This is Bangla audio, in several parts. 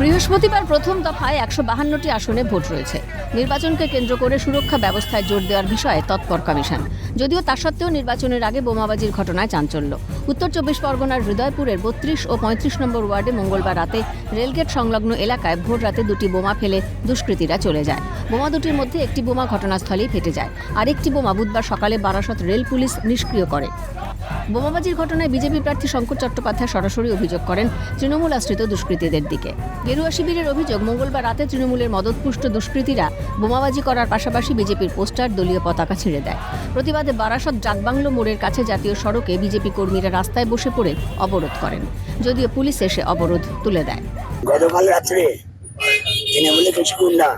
বৃহস্পতিবার প্রথম দফায় ১৫২টি আসনে ভোট রয়েছে। নির্বাচনকে কেন্দ্র করে সুরক্ষা ব্যবস্থায় জোর দেওয়ার বিষয়ে তৎপর কমিশন। যদিও তা সত্ত্বেও নির্বাচনের আগে বোমাবাজির ঘটনায় চাঞ্চল্য। উত্তর ২৪ পরগনার হৃদয়পুরের ৩২ ও ৩৫ নম্বর ওয়ার্ডে মঙ্গলবার রাতে রেলগেট সংলগ্ন এলাকায় ভোর রাতে দুটি বোমা ফেলে দুষ্কৃতীরা চলে যায়। বোমা দুটির মধ্যে একটি বোমা ঘটনাস্থলেই ফেটে যায়, আরেকটি বোমা বুধবার সকালে বারাসত রেল পুলিশ নিষ্ক্রিয় করে। বোমাবাজির ঘটনায় বিজেপি প্রার্থী শঙ্কর চট্টোপাধ্যায় সরাসরি অভিযোগ করেন তৃণমূল আশ্রিত দুষ্কৃতীদের দিকে। গেরুয়া শিবিরের অভিযোগ, মঙ্গলবার রাতে তৃণমূলের মদতপুষ্ট দুষ্কৃতীরা বোমাবাজি করার পাশাপাশি বিজেপির পোস্টার, দলীয় পতাকা ছিঁড়ে দেয়। প্রতিবাদে বারাসত ডাকবাংলো মোড়ের কাছে জাতীয় সড়কে বিজেপি কর্মীরা রাস্তায় বসে পড়ে অবরোধ করেন, যদিও পুলিশ এসে অবরোধ তুলে দেয়। গতকাল রাত্রে তৃণমূলের কিছু গুন্ডা,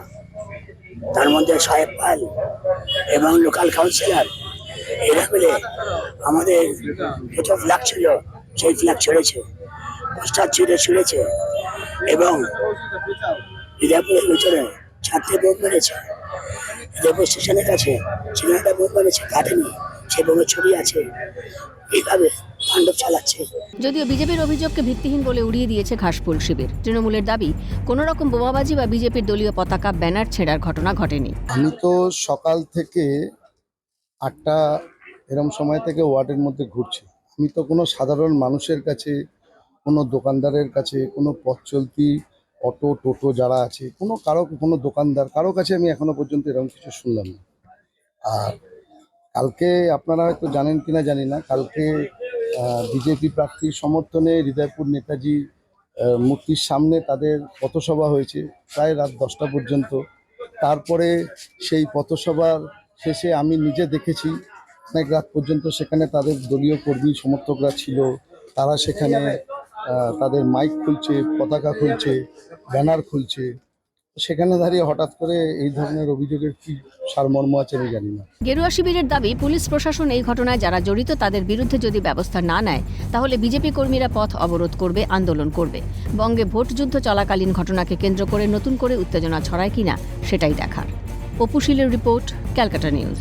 তার মধ্যে সাহেব পাল এবং লোকাল কাউন্সিলর, এরা মিলে আমাদের যেটা ফ্ল্যাগ ছিল সেই ফ্ল্যাগ ছেড়েছে, পোস্টার ছিঁড়েছে এবং হৃদয়পুরের ভিতরে 4টে বোম মেরেছে। হৃদয়পুর স্টেশনের কাছে সেখানে একটা বোম মেরেছে, কাটেনি, সেই বোমের ছবি আছে। এইভাবে তাণ্ডব চালাচ্ছে। যদিও বিজেপির অভিযোগকে ভিত্তিহীন বলে উড়িয়ে দিয়েছে ঘাসফুল শিবির। তৃণমূলের দাবি, কোনো রকম বোমাবাজি বা বিজেপির দলীয় পতাকা, ব্যানার ছেঁড়ার ঘটনা ঘটেনি। আমি তো সকাল থেকে 8টা এরম সময় থেকে ওয়ার্ডের মধ্যে ঘুরছি। আমি তো কোনো সাধারণ মানুষের কাছে, কোনো দোকানদারের কাছে, কোনো পথ চলতি অটো টোটো যারা আছে, কোনো দোকানদার কারো কাছে আমি এখনো পর্যন্ত এরকম কিছু শুনলাম না। আর কালকে আপনারা হয়তো জানেন কিনা জানি না, কালকে বিজেপি প্রার্থীর সমর্থনে হৃদয়পুর নেতাজি মূর্তির সামনে তাদের পথসভা হয়েছে প্রায় রাত 10টা পর্যন্ত। তারপরে সেই পথসভার শেষে আমি নিজে দেখেছি অনেক রাত পর্যন্ত সেখানে তাদের দলীয় কর্মী সমর্থকরা ছিল। তারা সেখানে তাদের মাইক খুলছে, পতাকা খুলছে, ব্যানার খুলছে। সেখানে দাঁড়িয়ে হঠাৎ করে এই ধরনের অভিযোগের কি সারমর্ম আছে আমি জানি না। গেরুয়া শিবিরের দাবি, পুলিশ প্রশাসন এই ঘটনায় যারা জড়িত তাদের বিরুদ্ধে যদি ব্যবস্থা না নেয় তাহলে বিজেপি কর্মীরা পথ অবরোধ করবে, আন্দোলন করবে। বঙ্গে ভোট যুদ্ধ চলাকালীন ঘটনাকে কেন্দ্র করে নতুন করে উত্তেজনা ছড়ায় কিনা সেটাই দেখার। অপু শীলের রিপোর্ট, ক্যালকাটা নিউজ।